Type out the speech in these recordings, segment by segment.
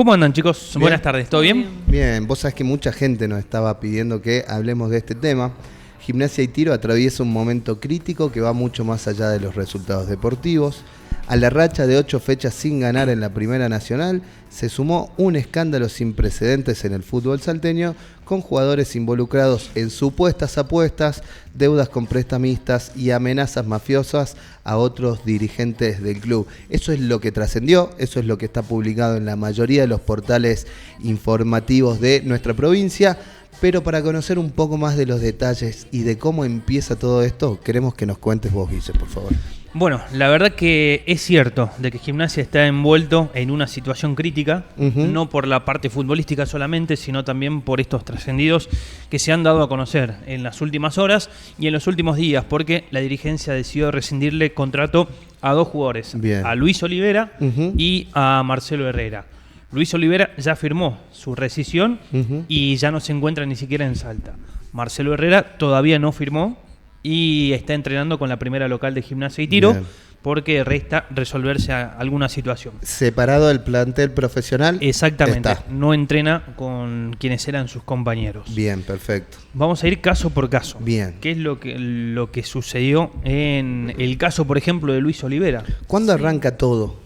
¿Cómo andan, chicos? Bien. Buenas tardes, ¿todo bien? Bien, vos sabés que mucha gente nos estaba pidiendo que hablemos de este tema. Gimnasia y Tiro atraviesa un momento crítico que va mucho más allá de los resultados deportivos. A la racha de 8 fechas sin ganar en la Primera Nacional se sumó un escándalo sin precedentes en el fútbol salteño, con jugadores involucrados en supuestas apuestas, deudas con prestamistas y amenazas mafiosas a otros dirigentes del club. Eso es lo que trascendió, eso es lo que está publicado en la mayoría de los portales informativos de nuestra provincia. Pero para conocer un poco más de los detalles y de cómo empieza todo esto, queremos que nos cuentes vos, Guille, por favor. Bueno, la verdad que es cierto de que Gimnasia está envuelto en una situación crítica, no por la parte futbolística solamente, sino también por estos trascendidos que se han dado a conocer en las últimas horas y en los últimos días, porque la dirigencia decidió rescindirle contrato a dos jugadores, Bien. a Luis Olivera y a Marcelo Herrera. Luis Olivera ya firmó su rescisión y ya no se encuentra ni siquiera en Salta. Marcelo Herrera todavía no firmó y está entrenando con la primera local de Gimnasia y Tiro. Bien. Porque resta resolverse alguna situación. ¿Separado del plantel profesional? Exactamente, está. No entrena con quienes eran sus compañeros. Bien, perfecto. Vamos a ir caso por caso. Bien. ¿Qué es lo que sucedió en el caso, por ejemplo, de Luis Olivera? ¿Cuándo arranca todo?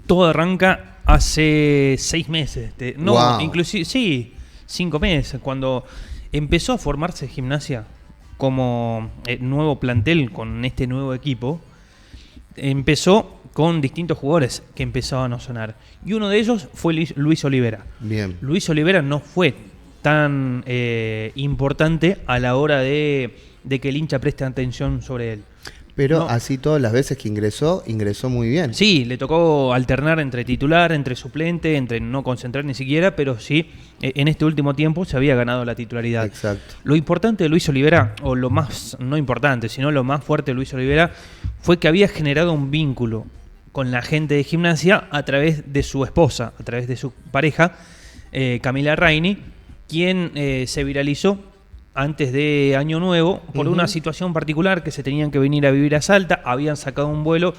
Todo arranca hace 6 meses. Wow. Inclusive, sí, 5 meses. Cuando empezó a formarse Gimnasia como nuevo plantel con este nuevo equipo, empezó con distintos jugadores que empezaban a sonar. Y uno de ellos fue Luis Olivera. Bien. Luis Olivera no fue tan importante a la hora de que el hincha preste atención sobre él. Pero no. Así todas las veces que ingresó muy bien. Sí, le tocó alternar entre titular, entre suplente, entre no concentrar ni siquiera, pero sí, en este último tiempo se había ganado la titularidad. Exacto. Lo importante de Luis Olivera, o lo más, no importante, sino lo más fuerte de Luis Olivera, fue que había generado un vínculo con la gente de Gimnasia a través de su esposa, a través de su pareja, Camila Raini, quien se viralizó antes de Año Nuevo, por una situación particular, que se tenían que venir a vivir a Salta, habían sacado un vuelo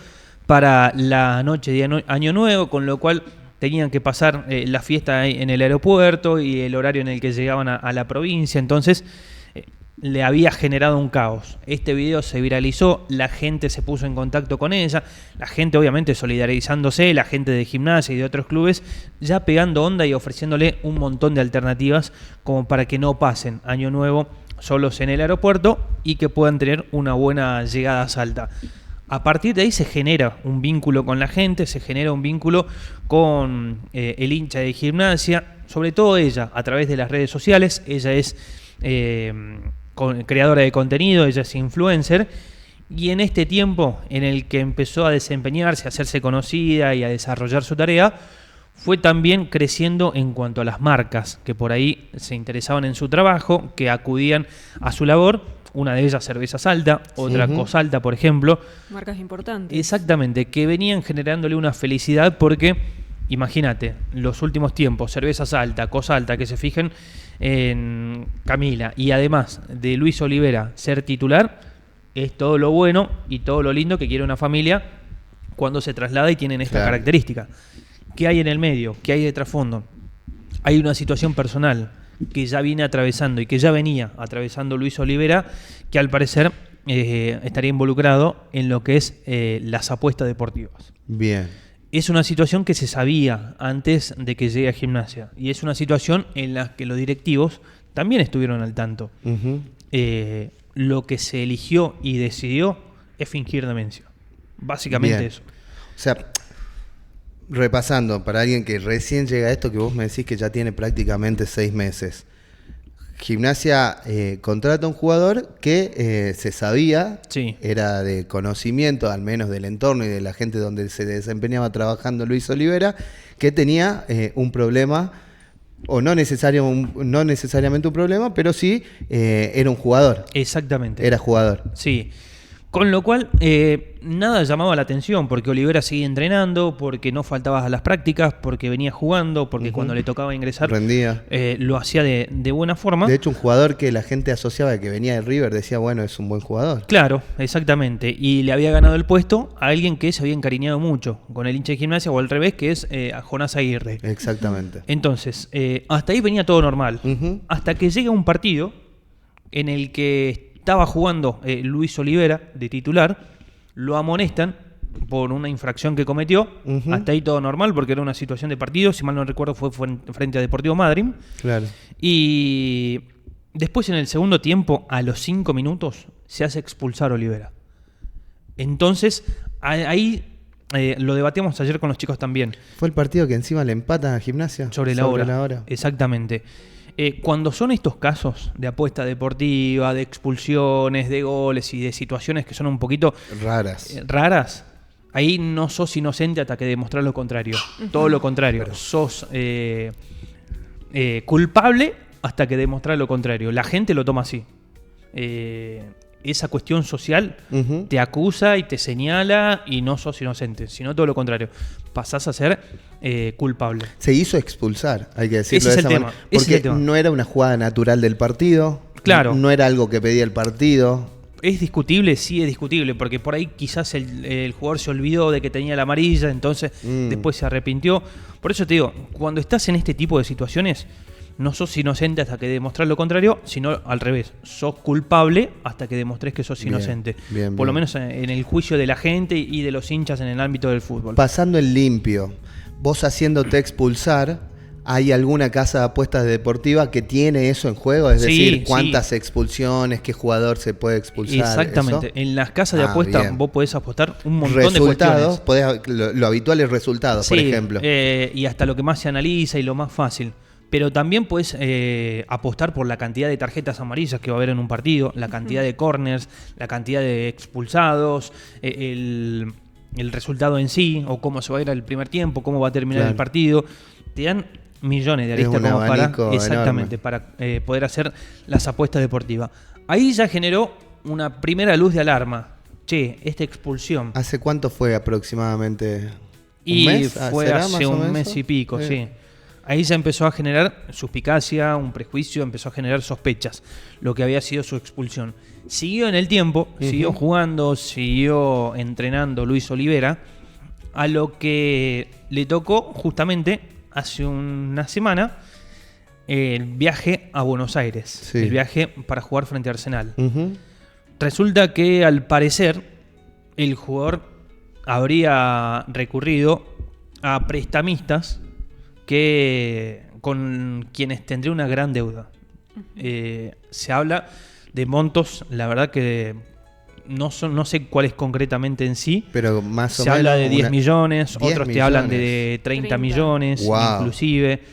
para la noche de Año Nuevo, con lo cual tenían que pasar la fiesta en el aeropuerto y el horario en el que llegaban a la provincia, entonces le había generado un caos. Este video se viralizó, la gente se puso en contacto con ella, la gente obviamente solidarizándose, la gente de Gimnasia y de otros clubes ya pegando onda y ofreciéndole un montón de alternativas como para que no pasen Año Nuevo solos en el aeropuerto y que puedan tener una buena llegada a Salta. A partir de ahí se genera un vínculo con la gente, se genera un vínculo con el hincha de Gimnasia, sobre todo ella, a través de las redes sociales. Ella es creadora de contenido, ella es influencer, y en este tiempo en el que empezó a desempeñarse, a hacerse conocida y a desarrollar su tarea, fue también creciendo en cuanto a las marcas que por ahí se interesaban en su trabajo, que acudían a su labor. Una de ellas Cerveza Salta, otra Cosalta, por ejemplo. Marcas importantes. Exactamente, que venían generándole una felicidad porque, imagínate, los últimos tiempos, Cerveza Salta, Cosalta, que se fijen en Camila y además de Luis Olivera ser titular, es todo lo bueno y todo lo lindo que quiere una familia cuando se traslada y tienen esta característica. ¿Qué hay en el medio? ¿Qué hay de trasfondo? Hay una situación personal que ya viene atravesando y que ya venía atravesando Luis Olivera, que al parecer estaría involucrado en lo que es las apuestas deportivas. Bien. Es una situación que se sabía antes de que llegue a Gimnasia y es una situación en la que los directivos también estuvieron al tanto. Lo que se eligió y decidió es fingir demencia. Básicamente Bien. eso. O sea, repasando, para alguien que recién llega a esto, que vos me decís que ya tiene prácticamente 6 meses. Gimnasia contrata a un jugador que se sabía, era de conocimiento, al menos del entorno y de la gente donde se desempeñaba trabajando Luis Olivera, que tenía un problema, o no necesariamente un problema, pero sí era un jugador. Exactamente. Era jugador. Sí. Con lo cual, nada llamaba la atención, porque Olivera seguía entrenando, porque no faltaba a las prácticas, porque venía jugando, porque cuando le tocaba ingresar, rendía. Lo hacía de buena forma. De hecho, un jugador que la gente asociaba de que venía de River decía, bueno, es un buen jugador. Claro, exactamente. Y le había ganado el puesto a alguien que se había encariñado mucho con el hincha de Gimnasia, o al revés, que es a Jonás Aguirre. Exactamente. Entonces, hasta ahí venía todo normal. Hasta que llega un partido en el que estaba jugando Luis Olivera de titular, lo amonestan por una infracción que cometió. Hasta ahí todo normal, porque era una situación de partido, si mal no recuerdo fue frente a Deportivo Madryn. Claro. Y después, en el segundo tiempo, a los 5 minutos, se hace expulsar Olivera. Entonces, ahí lo debatíamos ayer con los chicos también. Fue el partido que encima le empatan a Gimnasia. Sobre la hora. Exactamente. Cuando son estos casos de apuesta deportiva, de expulsiones, de goles y de situaciones que son un poquito raras, ahí no sos inocente hasta que demostrás lo contrario. Todo lo contrario. Pero sos culpable hasta que demostrás lo contrario. La gente lo toma así. Esa cuestión social te acusa y te señala y no sos inocente, sino todo lo contrario. Pasás a ser culpable. Se hizo expulsar, hay que decirlo Ese de esa manera. Porque no era una jugada natural del partido. Claro. No era algo que pedía el partido. ¿Es discutible? Sí, es discutible, porque por ahí quizás el jugador se olvidó de que tenía la amarilla, entonces después se arrepintió. Por eso te digo, cuando estás en este tipo de situaciones, no sos inocente hasta que demostrás lo contrario, sino al revés, sos culpable hasta que demostrés que sos inocente. Por lo menos en el juicio de la gente y de los hinchas en el ámbito del fútbol. Pasando el limpio, vos haciéndote expulsar, ¿hay alguna casa de apuestas deportiva que tiene eso en juego? Es decir, ¿cuántas expulsiones, qué jugador se puede expulsar? Exactamente. ¿Eso? En las casas de apuestas vos podés apostar un montón resultados, de cuestiones. Lo habitual es resultados, por ejemplo. Y hasta lo que más se analiza y lo más fácil. Pero también puedes apostar por la cantidad de tarjetas amarillas que va a haber en un partido, la cantidad de corners, la cantidad de expulsados, el resultado en sí, o cómo se va a ir al primer tiempo, cómo va a terminar el partido. Te dan millones de aristas como para poder hacer las apuestas deportivas. Ahí ya generó una primera luz de alarma. Che, esta expulsión. ¿Hace cuánto fue aproximadamente? ¿Un mes? Fue hace un mes y pico, sí. Ahí ya empezó a generar suspicacia, un prejuicio, empezó a generar sospechas, lo que había sido su expulsión. Siguió en el tiempo, siguió jugando, siguió entrenando Luis Olivera, a lo que le tocó justamente hace una semana el viaje a Buenos Aires, el viaje para jugar frente a Arsenal. Resulta que al parecer el jugador habría recurrido a prestamistas con quienes tendría una gran deuda. Se habla de montos, la verdad que no sé cuál es concretamente en sí, pero más o se menos habla de 10 millones, otros te hablan de 30 millones, inclusive.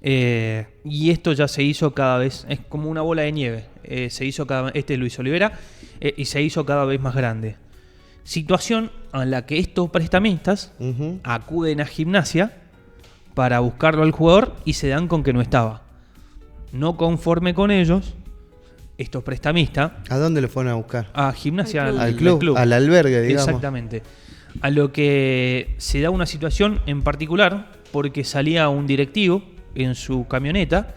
Y esto ya se hizo cada vez, es como una bola de nieve. Se hizo este es Luis Olivera, y se hizo cada vez más grande. Situación en la que estos prestamistas acuden a Gimnasia para buscarlo al jugador y se dan con que no estaba. No conforme con ellos, estos prestamistas... ¿A dónde le fueron a buscar? A Gimnasia, al club, al albergue, digamos. Exactamente. A lo que se da una situación en particular, porque salía un directivo en su camioneta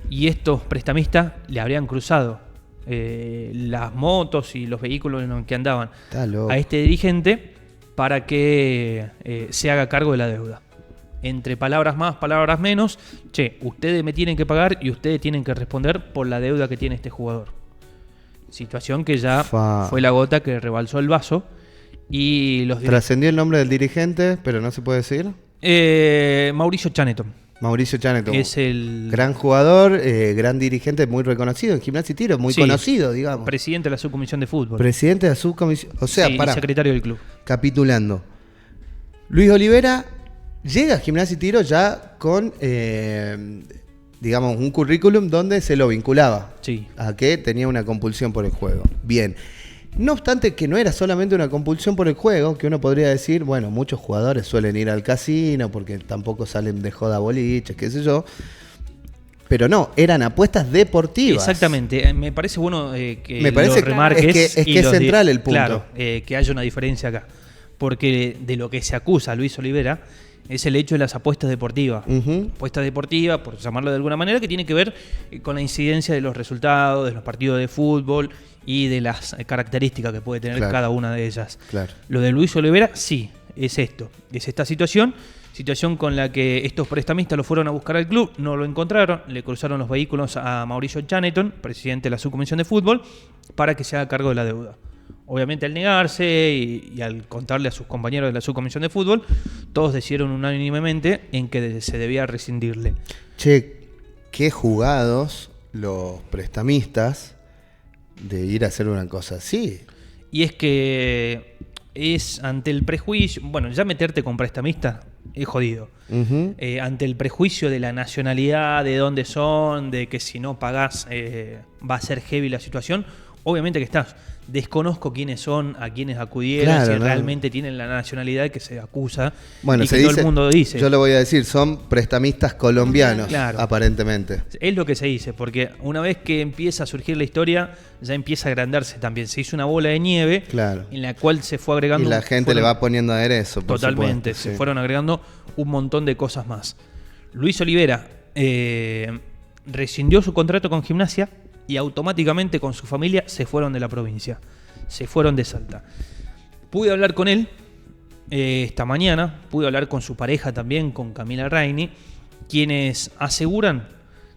y estos prestamistas le habrían cruzado las motos y los vehículos en los que andaban a este dirigente para que se haga cargo de la deuda. Entre palabras más, palabras menos, che, ustedes me tienen que pagar y ustedes tienen que responder por la deuda que tiene este jugador. Situación que ya fue la gota que rebalsó el vaso. Y trascendió el nombre del dirigente, pero no se puede decir. Mauricio Chaneto. Mauricio Chaneto. Es el gran jugador, gran dirigente, muy reconocido en Gimnasia y Tiro, muy conocido, digamos. Presidente de la subcomisión de fútbol. Presidente de la subcomisión, o sea, y secretario del club. Capitulando. Luis Olivera llega a Gimnasia y Tiro ya con, digamos, un currículum donde se lo vinculaba a que tenía una compulsión por el juego. Bien. No obstante que no era solamente una compulsión por el juego, que uno podría decir, bueno, muchos jugadores suelen ir al casino porque tampoco salen de joda boliches, qué sé yo. Pero no, eran apuestas deportivas. Exactamente. Me parece bueno que Me parece lo remarques. es que es central el punto. Claro, que haya una diferencia acá. Porque de lo que se acusa a Luis Olivera es el hecho de las apuestas deportivas. Apuestas deportivas, por llamarlo de alguna manera, que tiene que ver con la incidencia de los resultados, de los partidos de fútbol y de las características que puede tener cada una de ellas. Claro. Lo de Luis Olivera, sí, es esto. Es esta situación con la que estos prestamistas lo fueron a buscar al club, no lo encontraron, le cruzaron los vehículos a Mauricio Chaneton, presidente de la subcomisión de fútbol, para que se haga cargo de la deuda. Obviamente al negarse y al contarle a sus compañeros de la subcomisión de fútbol, todos decidieron unánimemente en que se debía rescindirle. Che, qué jugados los prestamistas de ir a hacer una cosa así. Y es que es ante el prejuicio, bueno, ya meterte con prestamista es jodido. Ante el prejuicio de la nacionalidad, de dónde son, de que si no pagás va a ser heavy la situación, obviamente que estás. Desconozco quiénes son, a quiénes acudieron, si realmente tienen la nacionalidad que se acusa. Bueno, y que todo el mundo dice. Yo lo voy a decir, son prestamistas colombianos, aparentemente. Es lo que se dice, porque una vez que empieza a surgir la historia, ya empieza a agrandarse también. Se hizo una bola de nieve en la cual se fue agregando. Y la gente le va poniendo aderezo, por totalmente, supuesto, se fueron agregando un montón de cosas más. Luis Olivera rescindió su contrato con Gimnasia y automáticamente con su familia se fueron de la provincia, se fueron de Salta. Pude hablar con él esta mañana, pude hablar con su pareja también, con Camila Raini, quienes aseguran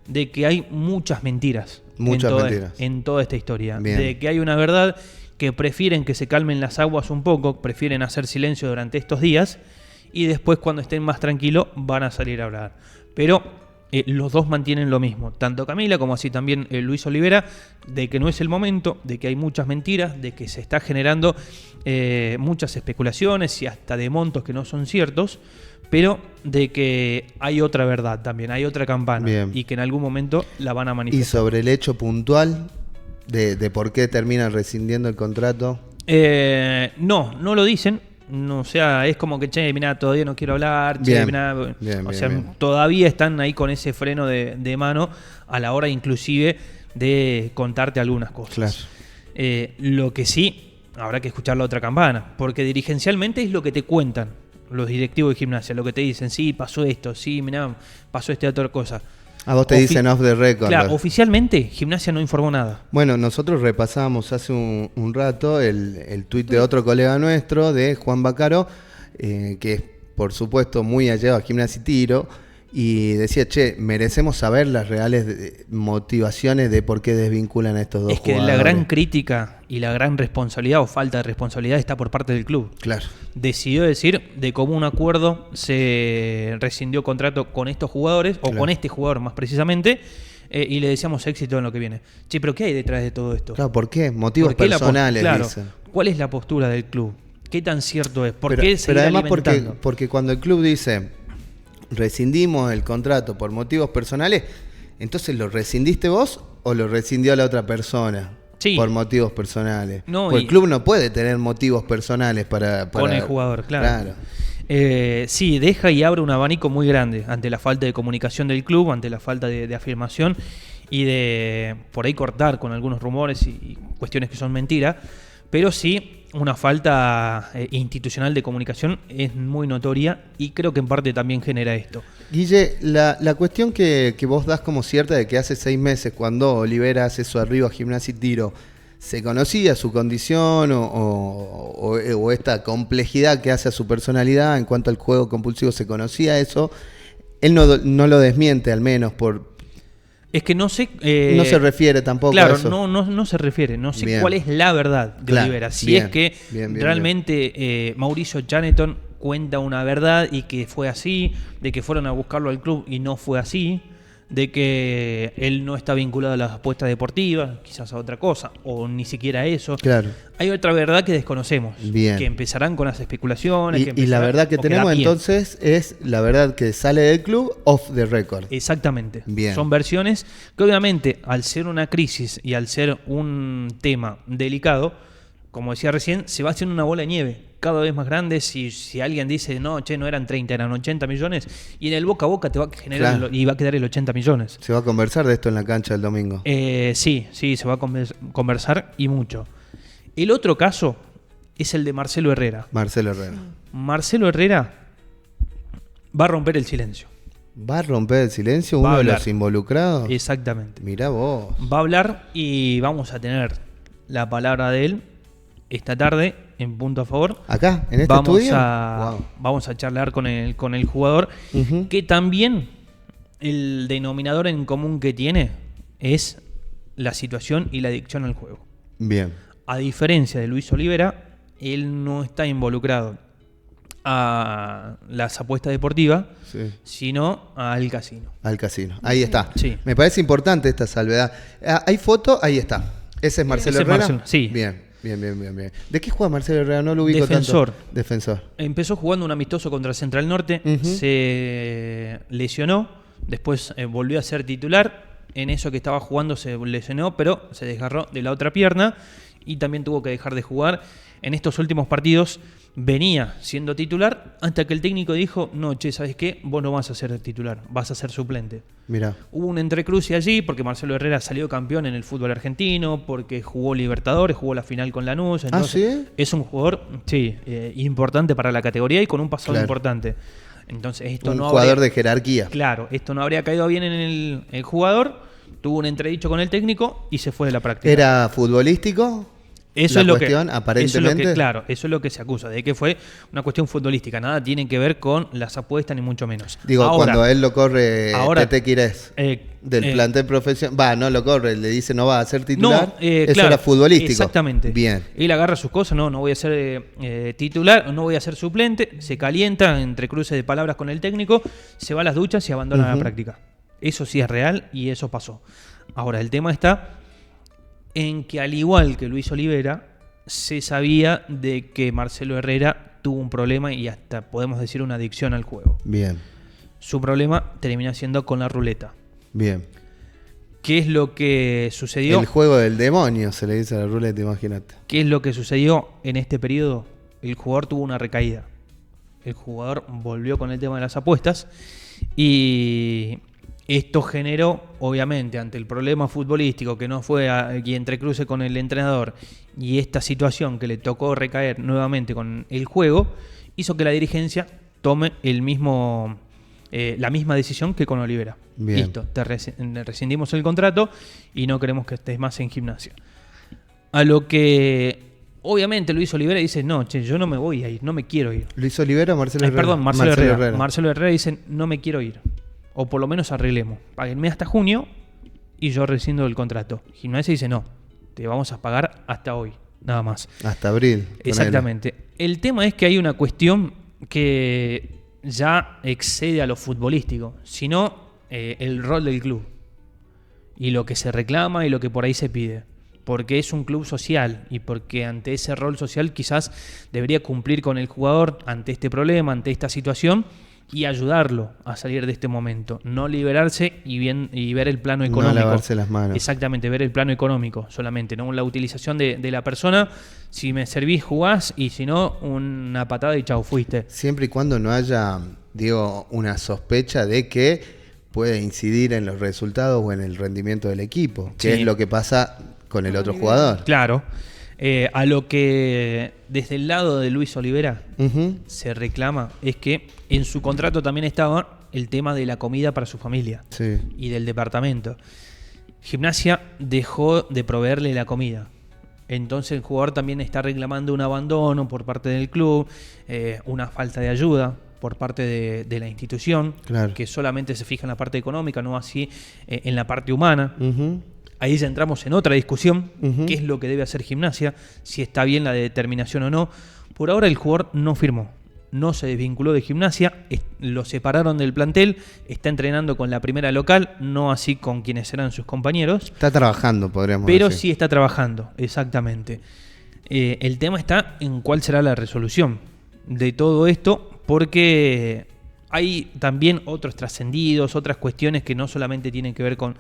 de que hay muchas mentiras, en toda esta historia. Bien. De que hay una verdad que prefieren que se calmen las aguas un poco, prefieren hacer silencio durante estos días y después cuando estén más tranquilos van a salir a hablar. Pero los dos mantienen lo mismo, tanto Camila como así también Luis Olivera, de que no es el momento, de que hay muchas mentiras, de que se está generando muchas especulaciones y hasta de montos que no son ciertos, pero de que hay otra verdad también, hay otra campana. Bien. Y que en algún momento la van a manifestar. ¿Y sobre el hecho puntual de por qué terminan rescindiendo el contrato? No lo dicen. No, o sea, es como que, che, mirá, todavía no quiero hablar, che, mirá, todavía están ahí con ese freno de mano a la hora inclusive de contarte algunas cosas. Claro. Lo que sí, habrá que escuchar la otra campana, porque dirigencialmente es lo que te cuentan los directivos de Gimnasia, lo que te dicen, sí, pasó esto, sí, mirá, pasó esta otra cosa. A vos te dicen off the record. Claro, oficialmente Gimnasia no informó nada. Bueno, nosotros repasábamos hace un rato el tuit de otro colega nuestro, de Juan Bacaro, que es por supuesto muy allegado a Gimnasia y Tiro, y decía, che, merecemos saber las reales motivaciones de por qué desvinculan a estos dos jugadores. Es que la gran crítica y la gran responsabilidad o falta de responsabilidad está por parte del club. Claro. Decidió decir de común acuerdo se rescindió contrato con estos jugadores, o con este jugador más precisamente, y le deseamos éxito en lo que viene. Che, pero ¿qué hay detrás de todo esto? Claro, ¿por qué? Motivos personales, dicen. ¿Cuál es la postura del club? ¿Qué tan cierto es? ¿Por qué seguir además alimentando? Porque cuando el club dice rescindimos el contrato por motivos personales, entonces ¿lo rescindiste vos o lo rescindió la otra persona? Sí. Por motivos personales. No, el club no puede tener motivos personales para con el jugador, claro. Sí, deja y abre un abanico muy grande ante la falta de comunicación del club, ante la falta de afirmación y de por ahí cortar con algunos rumores y cuestiones que son mentiras, pero sí una falta institucional de comunicación es muy notoria y creo que en parte también genera esto. Guille, la cuestión que vos das como cierta de que hace 6 meses cuando Olivera hace su arribo a Gimnasia y Tiro, ¿se conocía su condición o esta complejidad que hace a su personalidad en cuanto al juego compulsivo? ¿Se conocía eso? Él no lo desmiente, al menos por... Es que no sé... no se refiere tampoco a eso. No se refiere. No sé cuál es la verdad de Olivera. Si es que realmente Mauricio Chaneton cuenta una verdad y que fue así, de que fueron a buscarlo al club y no fue así, de que él no está vinculado a las apuestas deportivas, quizás a otra cosa, o ni siquiera a eso. Claro. Hay otra verdad que desconocemos, que empezarán con las especulaciones. Y la verdad que tenemos entonces es la verdad que sale del club off the record. Exactamente. Bien. Son versiones que obviamente al ser una crisis y al ser un tema delicado, como decía recién, se va haciendo una bola de nieve cada vez más grande. Si alguien dice, no, che, no eran 30, eran 80 millones, y en el boca a boca te va a generar Claro. y va a quedar el 80 millones. Se va a conversar de esto en la cancha el domingo. Sí, se va a conversar y mucho. El otro caso es el de Marcelo Herrera. Marcelo Herrera. Marcelo Herrera va a romper el silencio. ¿Va a romper el silencio Va a uno de hablar. los involucrados? Exactamente. Mirá vos. Va a hablar y vamos a tener la palabra de él esta tarde en Punto a Favor. ¿Acá? ¿En este Vamos estudio? a, Wow. vamos a charlar con el jugador, Ujú. que también el denominador en común que tiene es la situación y la adicción al juego. Bien. A diferencia de Luis Olivera, él no está involucrado a las apuestas deportivas, Sí. sino al casino. Al casino. Ahí está. Sí. Me parece importante esta salvedad. ¿Hay foto? Ahí está. ¿Ese es Marcelo Ese es Herrera? Marcelo, sí. Bien. ¿De qué juega Marcelo Herrera? No lo ubico Defensor. tanto. Defensor. Empezó jugando un amistoso contra Central Norte, Ujú. se lesionó, después volvió a ser titular. En eso que estaba jugando se lesionó, pero se desgarró de la otra pierna y también tuvo que dejar de jugar. En estos últimos partidos venía siendo titular hasta que el técnico dijo, no, che, ¿sabes qué? Vos no vas a ser titular, vas a ser suplente. Mirá. Hubo un entrecruce allí porque Marcelo Herrera salió campeón en el fútbol argentino, porque jugó Libertadores, jugó la final con Lanús. Entonces, ¿sí? es un jugador, sí, importante para la categoría y con un pasado Claro. importante. Entonces, esto Un no jugador habría, de jerarquía. claro, esto no habría caído bien en el jugador. Tuvo un entredicho con el técnico y se fue de la práctica. ¿Era futbolístico? Eso la es lo cuestión, que, aparentemente. claro, eso es lo que se acusa, de que fue una cuestión futbolística. Nada tiene que ver con las apuestas, ni mucho menos. Digo, Ahora, cuando él lo corre Tete Quirés del plantel profesional, no lo corre, le dice no va a ser titular, eso claro, era futbolístico. Exactamente. Bien. Él agarra sus cosas, no voy a ser titular, no voy a ser suplente, se calienta entre cruces de palabras con el técnico, se va a las duchas y abandona la práctica. Eso sí es real y eso pasó. Ahora, el tema está en que, al igual que Luis Olivera, se sabía de que Marcelo Herrera tuvo un problema y hasta podemos decir una adicción al juego. Bien, Su problema termina siendo con la ruleta. bien. ¿Qué es lo que sucedió? El juego del demonio se le dice a la ruleta, imagínate. ¿Qué es lo que sucedió en este periodo? El jugador tuvo una recaída. El jugador volvió con el tema de las apuestas y esto generó, obviamente, ante el problema futbolístico que no fue y entrecruce con el entrenador y esta situación que le tocó recaer nuevamente con el juego, hizo que la dirigencia tome la misma decisión que con Olivera. Bien. Listo, te rescindimos el contrato y no queremos que estés más en Gimnasia. A lo que obviamente Luis Olivera dice, no, che, yo no me voy a ir, no me quiero ir. ¿Luis Olivera o Marcelo Herrera? Perdón, Marcelo Herrera. Marcelo Herrera dice, no me quiero ir. O por lo menos arreglemos. Páguenme hasta junio y yo rescindo el contrato. Gimnasia dice, no, te vamos a pagar hasta hoy, nada más. Hasta abril. ponele. Exactamente. El tema es que hay una cuestión que ya excede a lo futbolístico, sino el rol del club. Y lo que se reclama y lo que por ahí se pide. Porque es un club social y porque ante ese rol social quizás debería cumplir con el jugador ante este problema, ante esta situación y ayudarlo a salir de este momento. No liberarse y ver el plano económico. No lavarse las manos. Exactamente, ver el plano económico solamente, no la utilización de la persona. Si me servís, jugás, y si no, una patada y chau, fuiste. Siempre y cuando no haya, digo, una sospecha de que puede incidir en los resultados o en el rendimiento del equipo, que Sí. es lo que pasa con el otro jugador. Claro. A lo que desde el lado de Luis Olivera Ujú. se reclama es que en su contrato también estaba el tema de la comida para su familia Sí. y del departamento. Gimnasia dejó de proveerle la comida. Entonces el jugador también está reclamando un abandono por parte del club, una falta de ayuda por parte de la institución, Claro. que solamente se fija en la parte económica, no así en la parte humana. Ujú. Ahí ya entramos en otra discusión, Ujú. qué es lo que debe hacer Gimnasia, si está bien la determinación o no. Por ahora el jugador no firmó, no se desvinculó de Gimnasia, lo separaron del plantel, está entrenando con la primera local, no así con quienes eran sus compañeros, Está trabajando, podríamos pero decir. sí está trabajando, exactamente. El tema está en cuál será la resolución de todo esto, porque hay también otros trascendidos, otras cuestiones que no solamente tienen que ver con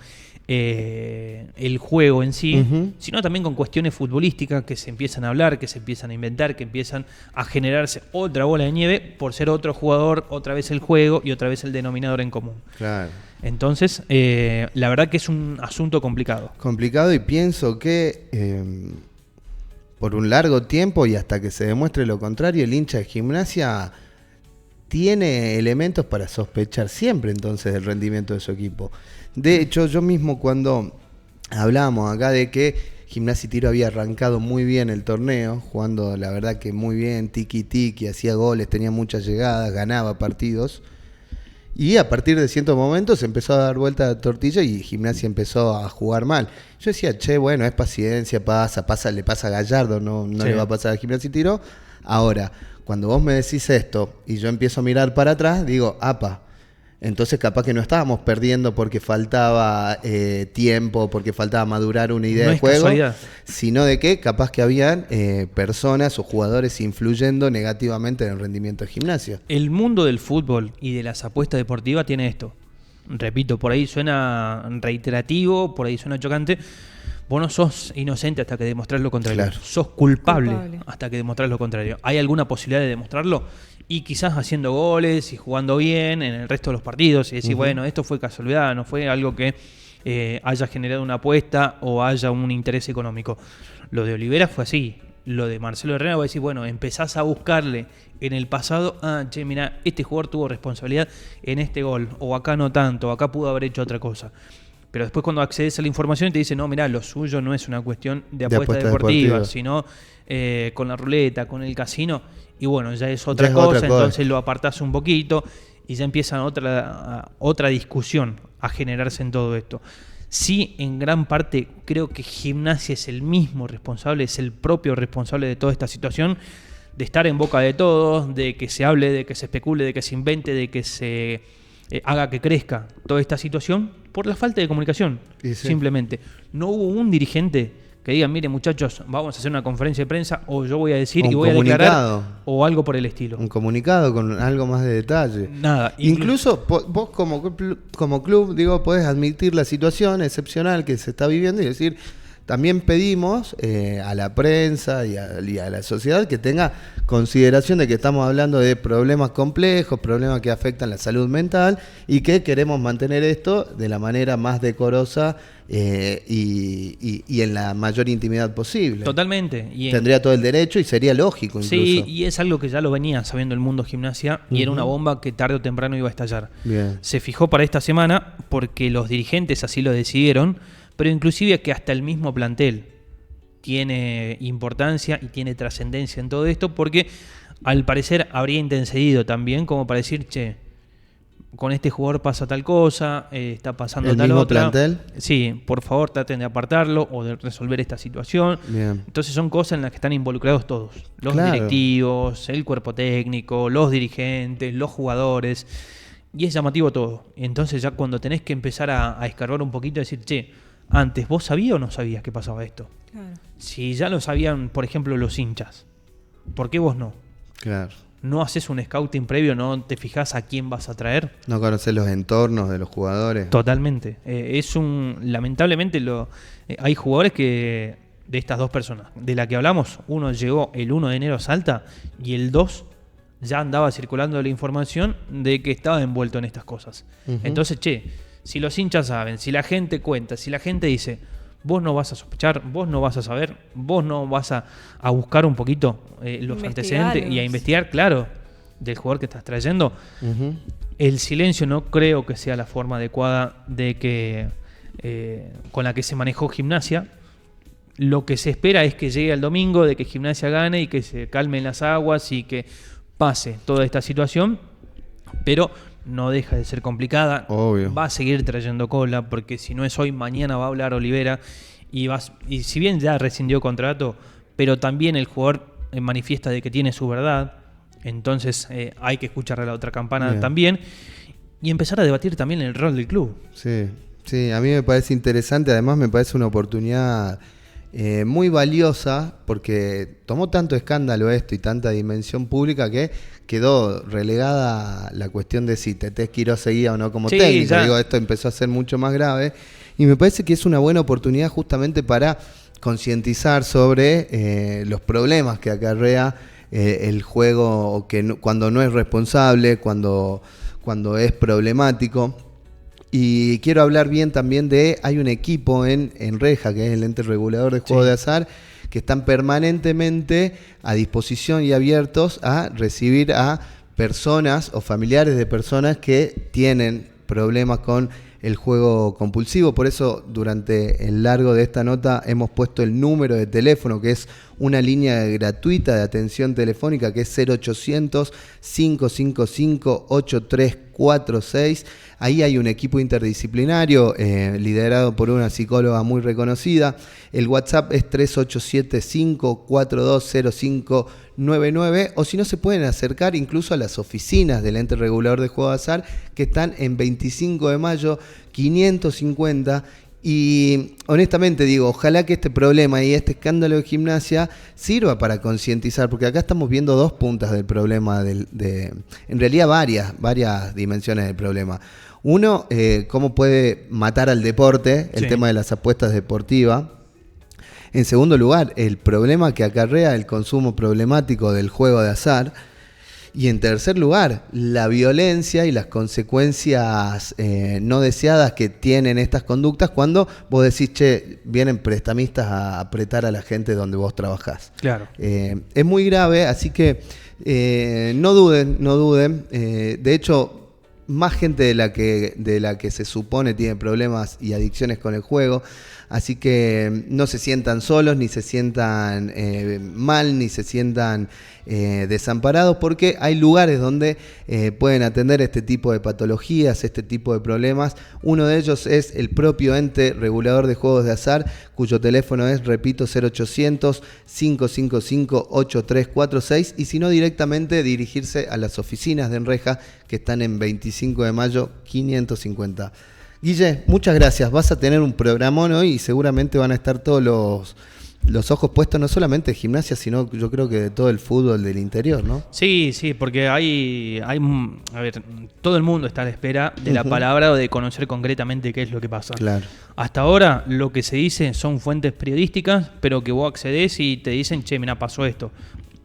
el juego en sí, sino también con cuestiones futbolísticas que se empiezan a hablar, que se empiezan a inventar, que empiezan a generarse otra bola de nieve por ser otro jugador, otra vez el juego y otra vez el denominador en común. Claro. Entonces, la verdad que es un asunto complicado. Complicado, y pienso que por un largo tiempo y hasta que se demuestre lo contrario, el hincha de Gimnasia tiene elementos para sospechar siempre entonces del rendimiento de su equipo. De hecho, yo mismo cuando hablábamos acá de que Gimnasia y Tiro había arrancado muy bien el torneo, jugando la verdad que muy bien, tiki-tiki, hacía goles, tenía muchas llegadas, ganaba partidos, y a partir de ciertos momentos empezó a dar vuelta la tortilla y Gimnasia empezó a jugar mal. Yo decía, bueno, es paciencia, le pasa a Gallardo, no sí, le va a pasar a Gimnasia y Tiro. Ahora, cuando vos me decís esto y yo empiezo a mirar para atrás, digo, entonces capaz que no estábamos perdiendo porque faltaba tiempo, porque faltaba madurar una idea de juego, casualidad, sino de que capaz que habían personas o jugadores influyendo negativamente en el rendimiento de Gimnasia. El mundo del fútbol y de las apuestas deportivas tiene esto. Repito, por ahí suena reiterativo, por ahí suena chocante. Vos no sos inocente hasta que demostrás lo contrario. Claro. Sos culpable hasta que demostrás lo contrario. ¿Hay alguna posibilidad de demostrarlo? Y quizás haciendo goles y jugando bien en el resto de los partidos y decir, bueno, esto fue casualidad, no fue algo que haya generado una apuesta o haya un interés económico. Lo de Olivera fue así. Lo de Marcelo Herrera va a decir, bueno, empezás a buscarle en el pasado, mirá, este jugador tuvo responsabilidad en este gol, o acá no tanto, acá pudo haber hecho otra cosa. Pero después cuando accedes a la información te dice, no, mirá, lo suyo no es una cuestión de apuesta deportiva, sino con la ruleta, con el casino, y bueno, ya es otra cosa, entonces lo apartás un poquito y ya empieza otra discusión a generarse en todo esto. Sí, en gran parte creo que Gimnasia es el mismo responsable, es el propio responsable de toda esta situación, de estar en boca de todos, de que se hable, de que se especule, de que se invente, de que se haga que crezca toda esta situación por la falta de comunicación, simplemente. No hubo un dirigente que diga, mire muchachos, vamos a hacer una conferencia de prensa, o yo voy a decir y voy a declarar, o algo por el estilo. Un comunicado con algo más de detalle. Nada. Incluso vos como club, digo, podés admitir la situación excepcional que se está viviendo y decir, también pedimos a la prensa y a la sociedad que tenga consideración de que estamos hablando de problemas complejos, problemas que afectan la salud mental y que queremos mantener esto de la manera más decorosa y en la mayor intimidad posible. Totalmente. Tendría todo el derecho y sería lógico incluso. Sí, y es algo que ya lo venía sabiendo el mundo Gimnasia y era una bomba que tarde o temprano iba a estallar. Bien. Se fijó para esta semana porque los dirigentes así lo decidieron, pero inclusive que hasta el mismo plantel tiene importancia y tiene trascendencia en todo esto, porque al parecer habría intercedido también como para decir, con este jugador pasa tal cosa, está pasando tal otra. ¿El mismo plantel? Sí, por favor traten de apartarlo o de resolver esta situación. Bien. Entonces son cosas en las que están involucrados todos. Los directivos, el cuerpo técnico, los dirigentes, los jugadores. Y es llamativo todo. Entonces ya cuando tenés que empezar a escarbar un poquito y decir, antes, ¿vos sabías o no sabías que pasaba esto? Claro. Si ya lo sabían, por ejemplo, los hinchas, ¿por qué vos no? Claro. ¿No haces un scouting previo? ¿No te fijás a quién vas a traer? ¿No conocés los entornos de los jugadores? Totalmente. Lamentablemente hay jugadores que, de estas dos personas, de la que hablamos, uno llegó el 1 de enero a Salta y el 2 ya andaba circulando la información de que estaba envuelto en estas cosas. Entonces, si los hinchas saben, si la gente cuenta, si la gente dice, vos no vas a sospechar, vos no vas a saber, vos no vas a buscar un poquito los antecedentes y a investigar, claro, del jugador que estás trayendo, el silencio no creo que sea la forma adecuada de que con la que se manejó Gimnasia. Lo que se espera es que llegue el domingo, de que Gimnasia gane y que se calmen las aguas y que pase toda esta situación, pero no deja de ser complicada. Obvio. Va a seguir trayendo cola, porque si no es hoy, mañana va a hablar Olivera y si bien ya rescindió contrato, pero también el jugador manifiesta de que tiene su verdad, entonces hay que escuchar a la otra campana también y empezar a debatir también el rol del club. Sí, a mí me parece interesante, además me parece una oportunidad muy valiosa, porque tomó tanto escándalo esto y tanta dimensión pública que quedó relegada la cuestión de si Tete Quirós seguía o no como técnico. Digo, esto empezó a ser mucho más grave y me parece que es una buena oportunidad justamente para concientizar sobre los problemas que acarrea el juego cuando no es responsable, cuando es problemático. Y quiero hablar bien también hay un equipo en Reja, que es el ente regulador de juegos de azar, que están permanentemente a disposición y abiertos a recibir a personas o familiares de personas que tienen problemas con el juego compulsivo. Por eso durante el largo de esta nota hemos puesto el número de teléfono, que es una línea gratuita de atención telefónica, que es 0800-555-8346. Ahí hay un equipo interdisciplinario liderado por una psicóloga muy reconocida. El WhatsApp es 3875-420599, o si no, se pueden acercar incluso a las oficinas del ente regulador de juegos de azar, que están en 25 de mayo 550. Y honestamente digo, ojalá que este problema y este escándalo de Gimnasia sirva para concientizar, porque acá estamos viendo dos puntas del problema, en realidad varias dimensiones del problema. Uno, cómo puede matar al deporte el tema de las apuestas deportivas. En segundo lugar, el problema que acarrea el consumo problemático del juego de azar. Y en tercer lugar, la violencia y las consecuencias no deseadas que tienen estas conductas cuando vos decís, che, vienen prestamistas a apretar a la gente donde vos trabajás. Claro. Es muy grave, así que no duden. De hecho, más gente de la que se supone tiene problemas y adicciones con el juego. Así que no se sientan solos, ni se sientan mal, ni se sientan desamparados, porque hay lugares donde pueden atender este tipo de patologías, este tipo de problemas. Uno de ellos es el propio ente regulador de juegos de azar, cuyo teléfono es, repito, 0800-555-8346, y si no, directamente dirigirse a las oficinas de Enreja, que están en 25 de mayo 550. Guille, muchas gracias. Vas a tener un programón hoy y seguramente van a estar todos los ojos puestos no solamente de Gimnasia, sino yo creo que de todo el fútbol del interior, ¿no? Sí, porque a ver, todo el mundo está a la espera de la palabra o de conocer concretamente qué es lo que pasa. Claro. Hasta ahora lo que se dice son fuentes periodísticas, pero que vos accedés y te dicen, che, mira, pasó esto.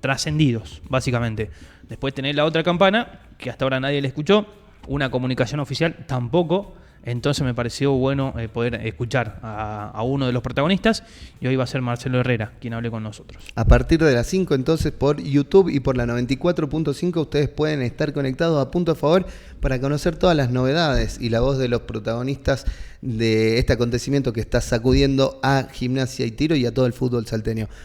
Trascendidos, básicamente. Después tenés la otra campana, que hasta ahora nadie le escuchó, una comunicación oficial tampoco. Entonces me pareció bueno poder escuchar a uno de los protagonistas, y hoy va a ser Marcelo Herrera quien hable con nosotros. A partir de las 5 entonces por YouTube y por la 94.5 ustedes pueden estar conectados a Punto a Favor para conocer todas las novedades y la voz de los protagonistas de este acontecimiento que está sacudiendo a Gimnasia y Tiro y a todo el fútbol salteño.